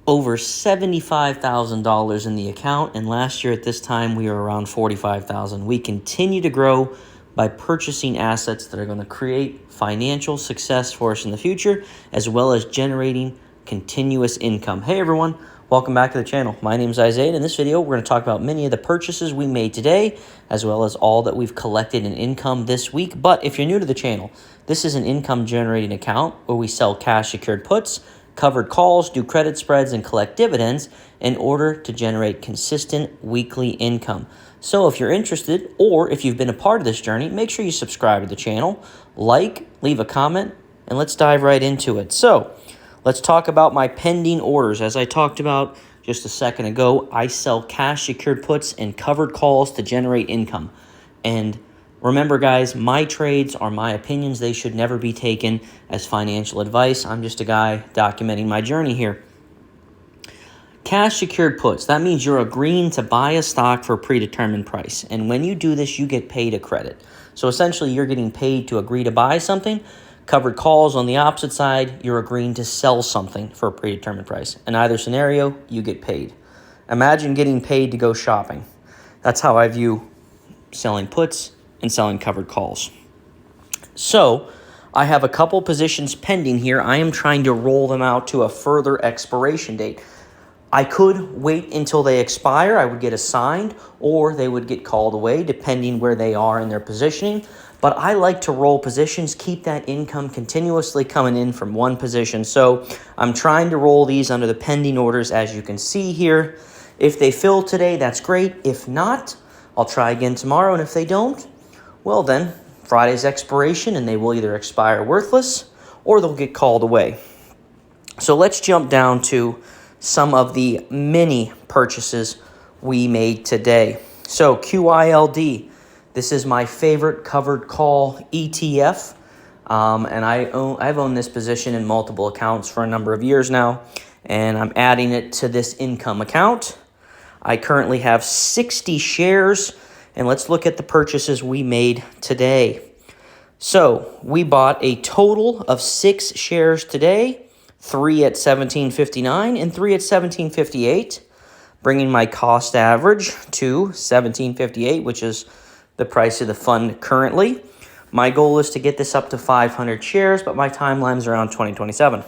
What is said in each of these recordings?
over $75,000 in the account, and last year at this time we were around $45,000. We continue to grow by purchasing assets that are going to create financial success for us in the future, as well as generating continuous income. Hey everyone, welcome back to the channel. My name is Isaiah, and in this video we're going to talk about many of the purchases we made today, as well as all that we've collected in income this week. But if you're new to the channel, this is an income generating account where we sell cash secured puts, covered calls, do credit spreads, and collect dividends in order to generate consistent weekly income. So if you're interested, or if you've been a part of this journey, make sure you subscribe to the channel, like, leave a comment, and let's dive right into it. So let's talk about my pending orders. As I talked about just a second ago, I sell cash secured puts and covered calls to generate income. And remember, guys, my trades are my opinions. They should never be taken as financial advice. I'm just a guy documenting my journey here. Cash secured puts, that means you're agreeing to buy a stock for a predetermined price. And when you do this, you get paid a credit. So essentially, you're getting paid to agree to buy something. Covered calls, on the opposite side, you're agreeing to sell something for a predetermined price. In either scenario, you get paid. Imagine getting paid to go shopping. That's how I view selling puts and selling covered calls. So I have a couple positions pending here. I am trying to roll them out to a further expiration date. I could wait until they expire. I would get assigned, or they would get called away depending where they are in their positioning. But I like to roll positions, keep that income continuously coming in from one position. So I'm trying to roll these under the pending orders, as you can see here. If they fill today, that's great. If not, I'll try again tomorrow. And if they don't, well then, Friday's expiration, and they will either expire worthless or they'll get called away. So let's jump down to some of the mini purchases we made today. So QILD, this is my favorite covered call ETF, and I've owned this position in multiple accounts for a number of years now, and I'm adding it to this income account. I currently have 60 shares, and let's look at the purchases we made today. So we bought a total of 6 shares today, 3 at $17.59 and 3 at $17.58, bringing my cost average to $17.58, which is the price of the fund currently. My goal is to get this up to 500 shares, but my timeline's around 2027.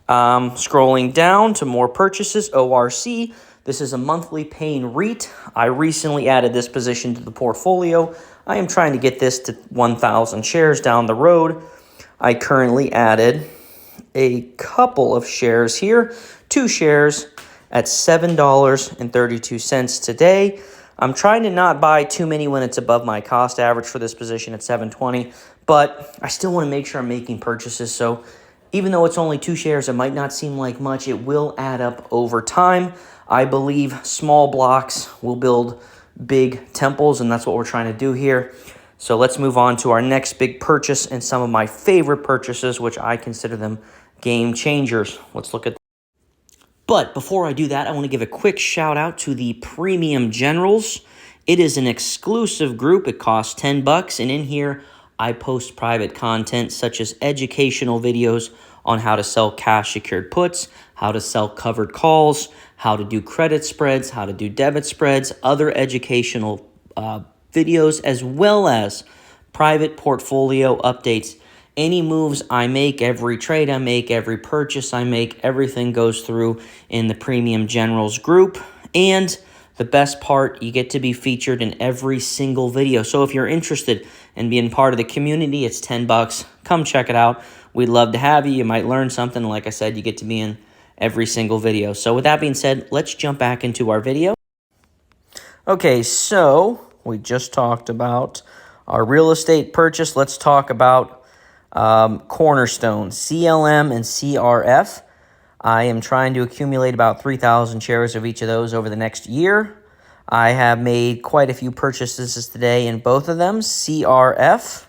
Scrolling down to more purchases, ORC. This is a monthly paying REIT. I recently added this position to the portfolio. I am trying to get this to 1,000 shares down the road. I currently added a couple of shares here, 2 shares at $7.32 today. I'm trying to not buy too many when it's above my cost average for this position at $7.20, but I still want to make sure I'm making purchases. So even though it's only 2 shares, it might not seem like much. It will add up over time. I believe small blocks will build big temples, and that's what we're trying to do here. So let's move on to our next big purchase and some of my favorite purchases, which I consider them game changers. Let's look at that. But before I do that, I want to give a quick shout out to the Premium Generals. It is an exclusive group. It costs $10, and in here I post private content such as educational videos on how to sell cash secured puts, how to sell covered calls, how to do credit spreads, how to do debit spreads, other educational videos, as well as private portfolio updates. Any moves I make, every trade I make, every purchase I make, everything goes through in the Premium Generals group. And the best part, you get to be featured in every single video. So if you're interested in being part of the community, it's $10. Come check it out. We'd love to have you. You might learn something. Like I said, you get to be in every single video. So with that being said, let's jump back into our video. Okay, so we just talked about our real estate purchase. Let's talk about Cornerstone, CLM and CRF. I am trying to accumulate about 3,000 shares of each of those over the next year. I have made quite a few purchases today in both of them. CRF,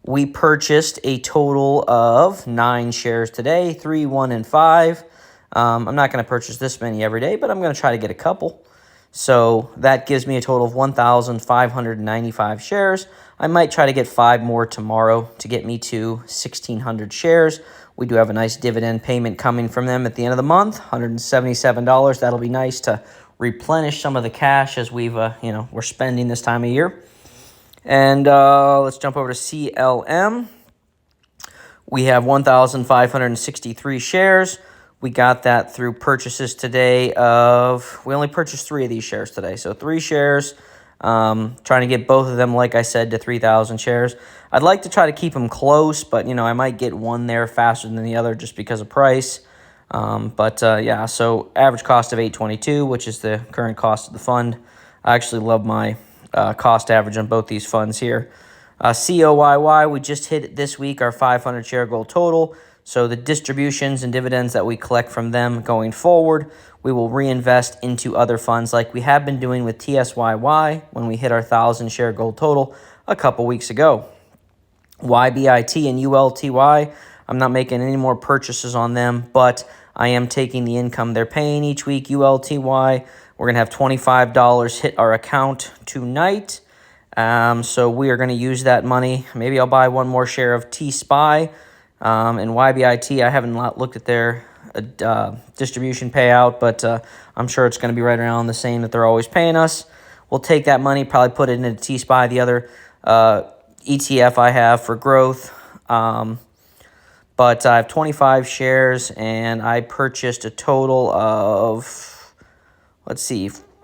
we purchased a total of 9 shares today, 3, 1, and 5. I'm not going to purchase this many every day, but I'm going to try to get a couple. So that gives me a total of 1,595 shares. I might try to get 5 more tomorrow to get me to 1,600 shares, We do have a nice dividend payment coming from them at the end of the month, $177. That'll be nice to replenish some of the cash as we're spending this time of year. And let's jump over to CLM. We have 1,563 shares. We got that through purchases today we only purchased 3 of these shares today. So 3 shares, trying to get both of them, like I said, to 3,000 shares. I'd like to try to keep them close, but, I might get one there faster than the other just because of price. Yeah, so average cost of $8.22, which is the current cost of the fund. I actually love my cost average on both these funds here. COYY, we just hit this week our 500 share goal total. So the distributions and dividends that we collect from them going forward, we will reinvest into other funds like we have been doing with TSYY when we hit our 1,000 share goal total a couple weeks ago. YBIT and ULTY, I'm not making any more purchases on them, but I am taking the income they're paying each week. ULTY, we're going to have $25 hit our account tonight. So we are going to use that money. Maybe I'll buy one more share of T-SPY. And YBIT, I haven't looked at their distribution payout, but I'm sure it's going to be right around the same that they're always paying us. We'll take that money, probably put it into T-SPY, the other ETF I have for growth. But I have 25 shares, and I purchased a total of,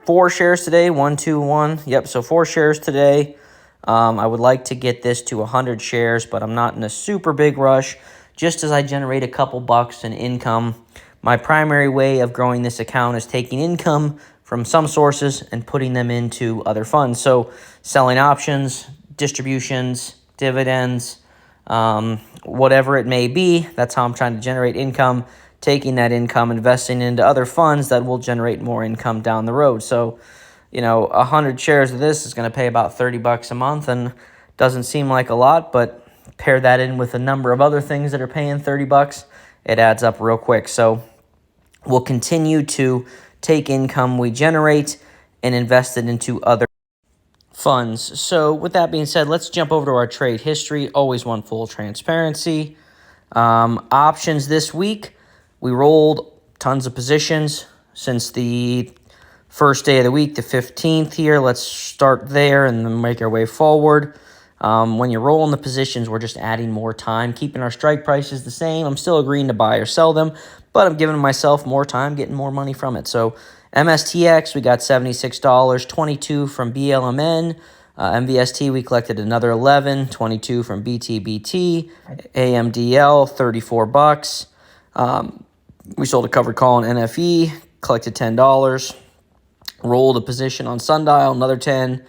4 shares today. 1, 2, 1. Yep, so 4 shares today. I would like to get this to 100 shares, but I'm not in a super big rush. Just as I generate a couple bucks in income, my primary way of growing this account is taking income from some sources and putting them into other funds. So selling options, distributions, dividends, whatever it may be, that's how I'm trying to generate income. Taking that income, investing into other funds that will generate more income down the road. So, 100 shares of this is going to pay about $30 a month, and doesn't seem like a lot, but pair that in with a number of other things that are paying $30, it adds up real quick. So we'll continue to take income we generate and invest it into other funds. So with that being said, let's jump over to our trade history. Always want full transparency. Options this week, we rolled tons of positions since the first day of the week, the 15th here. Let's start there and then make our way forward. When you're rolling the positions, we're just adding more time, keeping our strike prices the same. I'm still agreeing to buy or sell them, but I'm giving myself more time, getting more money from it. So MSTX, we got $76, 22 from BLMN. MVST, we collected another 11, 22 from BTBT. AMDL, $34. We sold a covered call on NFE, collected $10. Rolled a position on Sundial, another 10.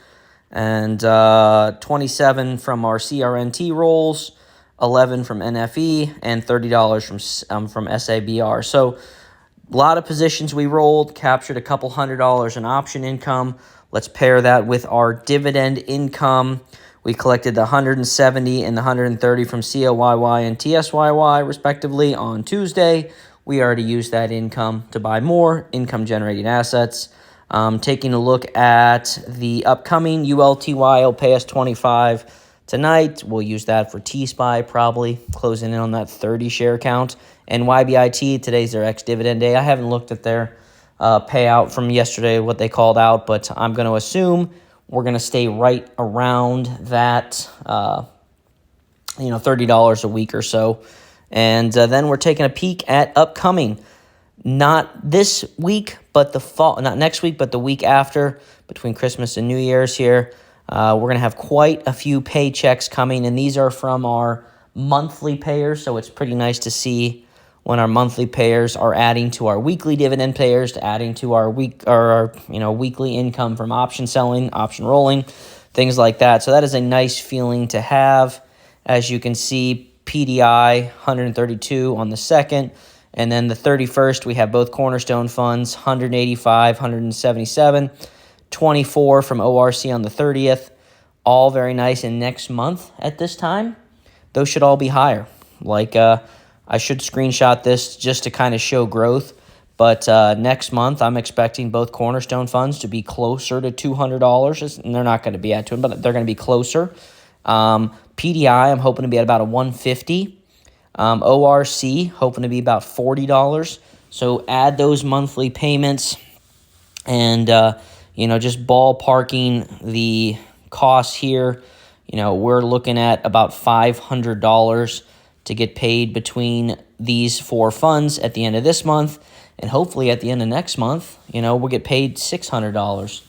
And 27 from our CRNT rolls, 11 from NFE, and $30 from SABR. So a lot of positions we rolled, captured a couple $100 in option income. Let's pair that with our dividend income. We collected the 170 and the 130 from COYY and TSYY, respectively, on Tuesday. We already used that income to buy more income-generating assets. Taking a look at the upcoming ULTY will pay us $25 tonight. We'll use that for T-SPY, probably closing in on that 30 share count. And YBIT, today's their ex-dividend day. I haven't looked at their payout from yesterday, what they called out, but I'm going to assume we're going to stay right around that, $30 a week or so. And then we're taking a peek at upcoming. Not this week, but the fall. Not next week, but the week after, between Christmas and New Year's here. We're going to have quite a few paychecks coming, and these are from our monthly payers, so it's pretty nice to see when our monthly payers are adding to our weekly dividend payers, to adding to our weekly income from option selling, option rolling, things like that. So that is a nice feeling to have. As you can see, PDI 132 on the 2nd. And then the 31st, we have both Cornerstone funds, 185, 177, 24 from ORC on the 30th. All very nice. And next month at this time, those should all be higher. I should screenshot this just to kind of show growth. But next month, I'm expecting both Cornerstone funds to be closer to $200. And they're not going to be at $200, but they're going to be closer. PDI, I'm hoping to be at about a 150. ORC, hoping to be about $40. So add those monthly payments and, just ballparking the costs here. We're looking at about $500 to get paid between these 4 funds at the end of this month. And hopefully at the end of next month, we'll get paid $600.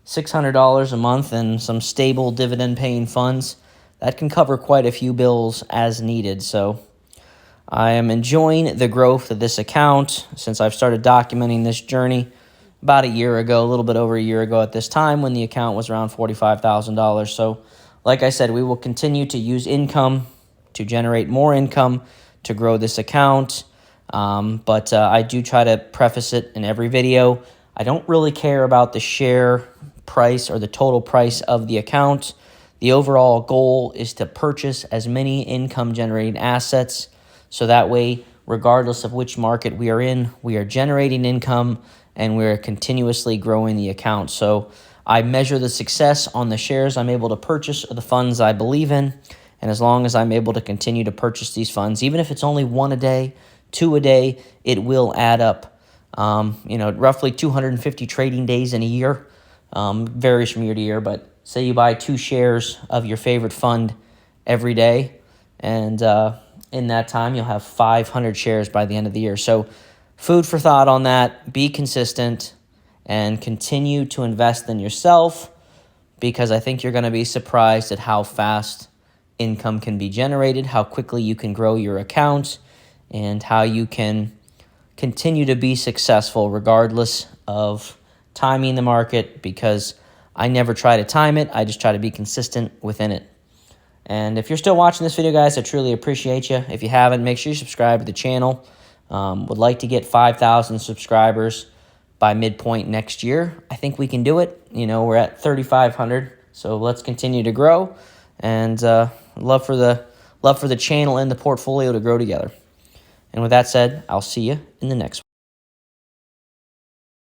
$600 a month and some stable dividend paying funds. That can cover quite a few bills as needed. So I am enjoying the growth of this account since I've started documenting this journey about a year ago, a little bit over a year ago at this time when the account was around $45,000. So like I said, we will continue to use income to generate more income to grow this account. But I do try to preface it in every video. I don't really care about the share price or the total price of the account. The overall goal is to purchase as many income generating assets so that way, regardless of which market we are in, we are generating income and we're continuously growing the account. So I measure the success on the shares I'm able to purchase or the funds I believe in. And as long as I'm able to continue to purchase these funds, even if it's only 1 a day, 2 a day, it will add up. Roughly 250 trading days in a year. Varies from year to year, but say you buy 2 shares of your favorite fund every day, and in that time, you'll have 500 shares by the end of the year. So food for thought on that. Be consistent and continue to invest in yourself, because I think you're going to be surprised at how fast income can be generated, how quickly you can grow your account, and how you can continue to be successful regardless of timing the market, because I never try to time it. I just try to be consistent within it. And if you're still watching this video, guys, I truly appreciate you. If you haven't, make sure you subscribe to the channel. Would like to get 5,000 subscribers by midpoint next year. I think we can do it. We're at 3,500, so let's continue to grow. And love for the channel and the portfolio to grow together. And with that said, I'll see you in the next one.